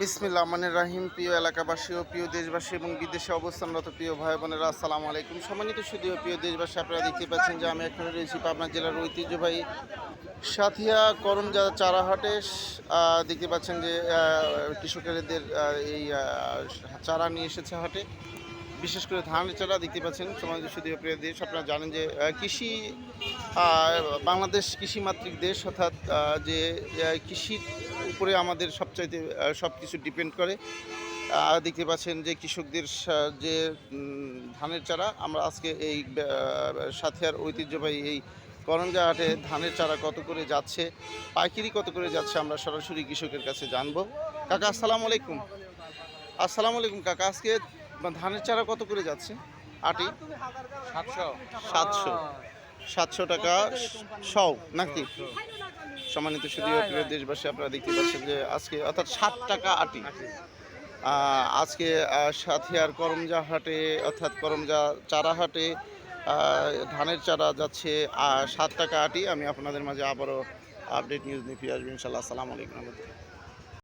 বিসমিল্লাহ রহমানির রাহিম। প্রিয় এলাকাবাসী ও প্রিয় দেশবাসী এবং বিদেশে অবস্থানরত প্রিয় ভাই বোনেরা, আসসালামু আলাইকুম। সম্মানিত সুধী ও প্রিয় দেশবাসী, আপনারা দেখতে পাচ্ছেন যে আমি এখন রয়েছি পাবনা জেলার ঐতিহ্যবাহী সাথিয়া করমজা চারাহাটে। দেখতে পাচ্ছেন যে কৃষকদের এই চারা নিয়ে এসেছে হাটে, বিশেষ করে ধানের চারা দেখতে পাচ্ছেন। সম্মানিত সুধী ও প্রিয় দেশ, আপনারা জানেন যে কৃষি বাংলাদেশ কৃষিমাতৃক দেশ, অর্থাৎ যে কৃষির উপরে আমাদের সবচাইতে সব কিছু ডিপেন্ড করে। দেখতে পাচ্ছেন যে কৃষকদের যে ধানের চারা, আমরা আজকে এই সাথিয়ার ঐতিহ্যবাহী এই করঞ্জা হাটে ধানের চারা কত করে যাচ্ছে, পাইকারি কত করে যাচ্ছে, আমরা সরাসরি কৃষকের কাছে জানবো। কাকা আসসালামু আলাইকুম। আসসালামু আলাইকুম কাকা, আজকে ধানের চারা কত করে যাচ্ছে আটি? 700 700 টাকা শও নাকি? সম্মানিত সুধীয় প্রিয় দেশবাসী, আপনারা দেখতে পাচ্ছেন যে আজকে অর্থাৎ 7 টাকা আটি। আজকে সাথিয়ার করমজা হাটে অর্থাৎ করমজা চারা হাটে ধানের চারা যাচ্ছে 7 টাকা আটি। আমি আপনাদের মাঝে আবারও আপডেট নিউজ নিয়ে ফিরে আসবো ইনশাল্লাহ। আসসালামু আলাইকুম।